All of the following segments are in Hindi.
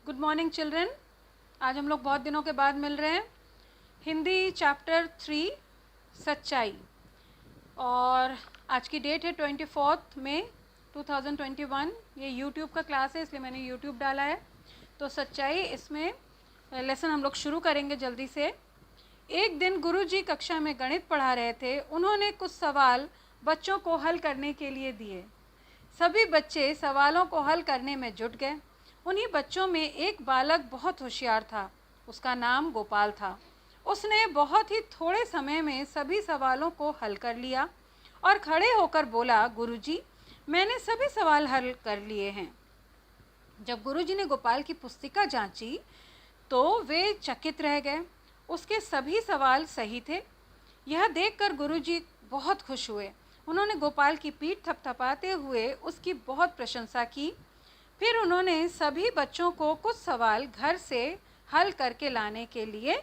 Good morning children. आज हम लोग बहुत दिनों के बाद मिल रहे हैं। हिंदी चैप्टर 3 सच्चाई, और आज की डेट है 24 मई 2021। ये यूट्यूब का क्लास है, इसलिए मैंने यूट्यूब डाला है। तो सच्चाई, इसमें लेसन हम लोग शुरू करेंगे जल्दी से। एक दिन गुरुजी कक्षा में गणित पढ़ा रहे थे। उन्होंने कुछ सवाल बच्चों को हल करने के लिए दिए। सभी बच्चे सवालों को हल करने में जुट गए। उन्हीं बच्चों में एक बालक बहुत होशियार था। उसका नाम गोपाल था। उसने बहुत ही थोड़े समय में सभी सवालों को हल कर लिया और खड़े होकर बोला, गुरुजी, मैंने सभी सवाल हल कर लिए हैं। जब गुरुजी ने गोपाल की पुस्तिका जांची तो वे चकित रह गए। उसके सभी सवाल सही थे। यह देखकर गुरुजी बहुत खुश हुए। उन्होंने गोपाल की पीठ थपथपाते हुए उसकी बहुत प्रशंसा की। फिर उन्होंने सभी बच्चों को कुछ सवाल घर से हल करके लाने के लिए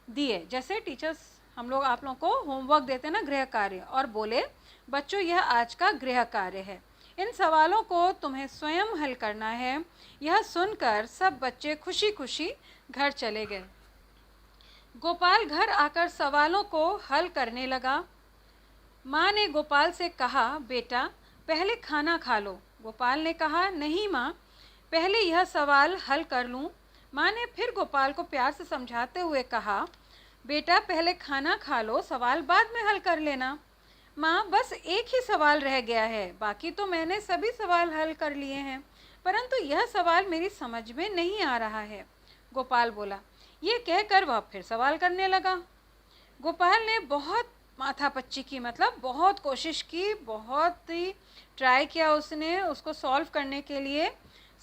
दिए। जैसे टीचर्स हम लोग आप लोगों को होमवर्क देते हैं ना, गृह कार्य, और बोले, बच्चों यह आज का गृह कार्य है, इन सवालों को तुम्हें स्वयं हल करना है। यह सुनकर सब बच्चे खुशी खुशी घर चले गए। गोपाल घर आकर सवालों को हल करने लगा। माँ ने गोपाल से कहा, बेटा पहले खाना खा लो। गोपाल ने कहा, नहीं माँ, पहले यह सवाल हल कर लूँ। माँ ने फिर गोपाल को प्यार से समझाते हुए कहा, बेटा पहले खाना खा लो, सवाल बाद में हल कर लेना। माँ, बस एक ही सवाल रह गया है, बाकी तो मैंने सभी सवाल हल कर लिए हैं, परंतु यह सवाल मेरी समझ में नहीं आ रहा है। गोपाल बोला। ये कहकर वह फिर सवाल करने लगा। गोपाल ने बहुत माथापच्ची की, मतलब बहुत कोशिश की, बहुत ही ट्राई किया उसने उसको सॉल्व करने के लिए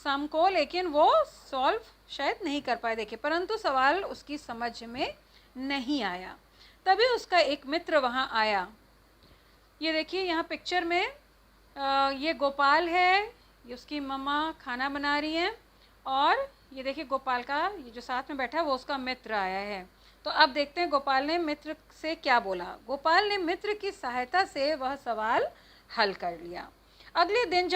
सम को, लेकिन वो सॉल्व शायद नहीं कर पाए। देखिए, परंतु सवाल उसकी समझ में नहीं आया। तभी उसका एक मित्र वहाँ आया। ये देखिए, यहाँ पिक्चर में ये गोपाल है, ये उसकी मम्मा खाना बना रही हैं, और ये देखिए गोपाल का ये जो साथ में बैठा है वो उसका मित्र आया है। तो अब देखते हैं गोपाल ने मित्र से क्या बोला। गोपाल ने मित्र की सहायता से वह सवाल हल कर लिया। अगले दिन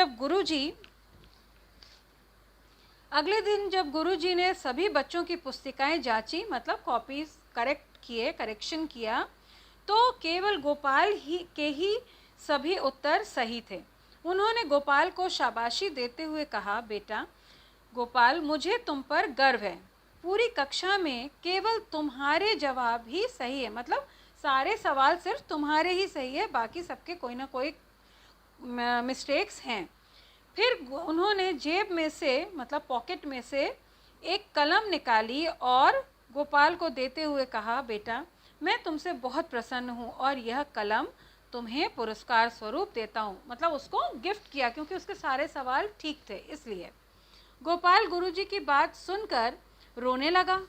जब गुरुजी ने सभी बच्चों की पुस्तिकाएं जांची, मतलब कॉपीज करेक्शन किया, तो केवल गोपाल के ही सभी उत्तर सही थे। उन्होंने गोपाल को शाबाशी देते हुए कहा, बेटा गोपाल, मुझे तुम पर गर्व है। पूरी कक्षा में केवल तुम्हारे जवाब ही सही है, मतलब सारे सवाल सिर्फ तुम्हारे ही सही है, बाकी सबके कोई ना कोई मिस्टेक्स हैं। फिर उन्होंने जेब में से, मतलब पॉकेट में से, एक कलम निकाली और गोपाल को देते हुए कहा, बेटा मैं तुमसे बहुत प्रसन्न हूँ और यह कलम तुम्हें पुरस्कार स्वरूप देता हूँ। मतलब उसको गिफ्ट किया, क्योंकि उसके सारे सवाल ठीक थे इसलिए। गोपाल गुरुजी की बात सुनकर रोने लगा।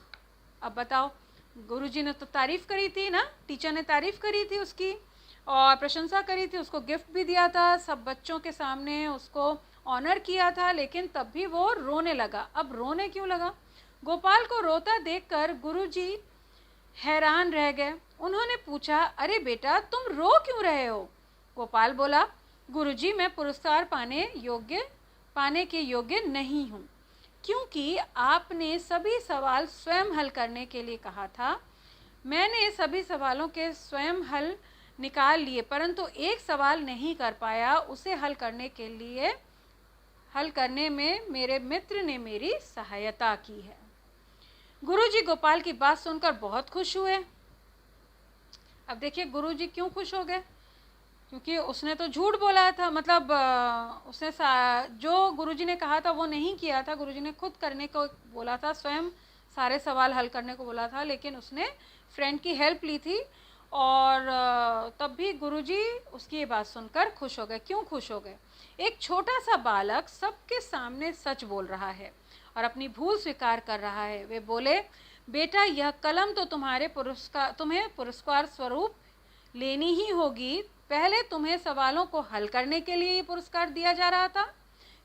अब बताओ, गुरुजी ने तो तारीफ करी थी ना, टीचर ने तारीफ करी थी उसकी और प्रशंसा करी थी, उसको गिफ्ट भी दिया था, सब बच्चों के सामने उसको ऑनर किया था, लेकिन तब भी वो रोने लगा। अब रोने क्यों लगा? गोपाल को रोता देखकर गुरुजी हैरान रह गए। उन्होंने पूछा, अरे बेटा तुम रो क्यों रहे हो? गोपाल बोला, गुरुजी मैं पुरस्कार पाने के योग्य नहीं हूँ, क्योंकि आपने सभी सवाल स्वयं हल करने के लिए कहा था। मैंने सभी सवालों के स्वयं हल निकाल लिए, परंतु एक सवाल नहीं कर पाया। उसे हल करने में मेरे मित्र ने मेरी सहायता की है। गुरुजी गोपाल की बात सुनकर बहुत खुश हुए। अब देखिए गुरुजी क्यों खुश हो गए, क्योंकि उसने तो झूठ बोला था, मतलब उसने जो गुरुजी ने कहा था वो नहीं किया था। गुरुजी ने खुद करने को बोला था, स्वयं सारे सवाल हल करने को बोला था, लेकिन उसने फ्रेंड की हेल्प ली थी, और तब भी गुरुजी उसकी ये बात सुनकर खुश हो गए। क्यों खुश हो गए? एक छोटा सा बालक सबके सामने सच बोल रहा है और अपनी भूल स्वीकार कर रहा है। वे बोले, बेटा यह कलम तो तुम्हें पुरस्कार स्वरूप लेनी ही होगी। पहले तुम्हें सवालों को हल करने के लिए ये पुरस्कार दिया जा रहा था,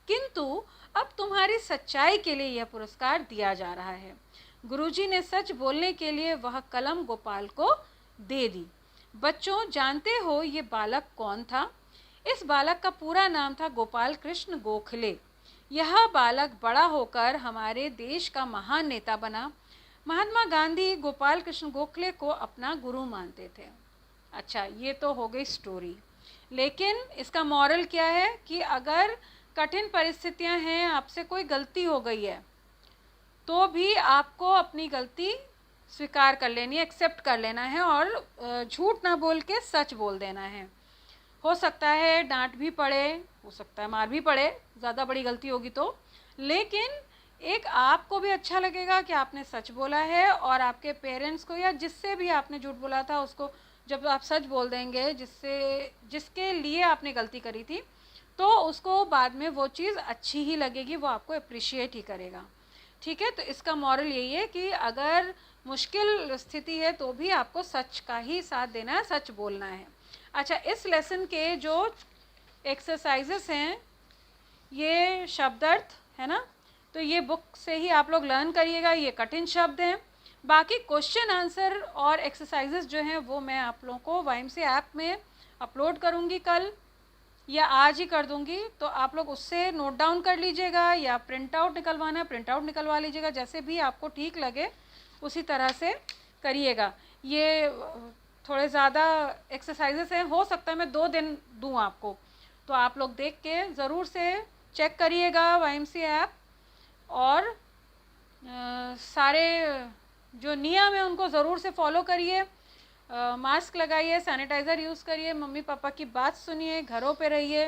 किंतु अब तुम्हारी सच्चाई के लिए यह पुरस्कार दिया जा रहा है। गुरुजी ने सच बोलने के लिए वह कलम गोपाल को दे दी। बच्चों, जानते हो ये बालक कौन था? इस बालक का पूरा नाम था गोपाल कृष्ण गोखले। यह बालक बड़ा होकर हमारे देश का महान नेता बना। महात्मा गांधी गोपाल कृष्ण गोखले को अपना गुरु मानते थे। अच्छा, ये तो हो गई स्टोरी, लेकिन इसका मॉरल क्या है कि अगर कठिन परिस्थितियां हैं, आपसे कोई गलती हो गई है, तो भी आपको अपनी गलती स्वीकार कर लेनी है, एक्सेप्ट कर लेना है और झूठ ना बोल के सच बोल देना है। हो सकता है डांट भी पड़े, हो सकता है मार भी पड़े, ज़्यादा बड़ी गलती होगी तो, लेकिन एक आपको भी अच्छा लगेगा कि आपने सच बोला है, और आपके पेरेंट्स को या जिससे भी आपने झूठ बोला था उसको जब आप सच बोल देंगे, जिसके लिए आपने गलती करी थी, तो उसको बाद में वो चीज़ अच्छी ही लगेगी, वो आपको अप्रिशिएट ही करेगा। ठीक है, तो इसका मॉरल यही है कि अगर मुश्किल स्थिति है तो भी आपको सच का ही साथ देना है, सच बोलना है। अच्छा, इस लेसन के जो एक्सरसाइजेस हैं, ये शब्दार्थ है ना, तो ये बुक से ही आप लोग लर्न करिएगा, ये कठिन शब्द हैं। बाकी क्वेश्चन आंसर और एक्सरसाइजेस जो हैं वो मैं आप लोगों को वाइमसी ऐप में अपलोड करूँगी कल या आज ही कर दूँगी, तो आप लोग उससे नोट डाउन कर लीजिएगा, या प्रिंट आउट निकलवाना है प्रिंट आउट निकलवा लीजिएगा, जैसे भी आपको ठीक लगे उसी तरह से करिएगा। ये थोड़े ज़्यादा एक्सरसाइजेस हैं, हो सकता है मैं 2 दिन दूँ आपको, तो आप लोग देख के ज़रूर से चेक करिएगा वाईएमसी ऐप, और सारे जो नियम है उनको ज़रूर से फॉलो करिए। मास्क लगाइए, सैनिटाइज़र यूज़ करिए, मम्मी पापा की बात सुनिए, घरों पे रहिए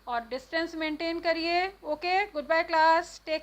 और डिस्टेंस मेंटेन करिए। Okay, good bye class, take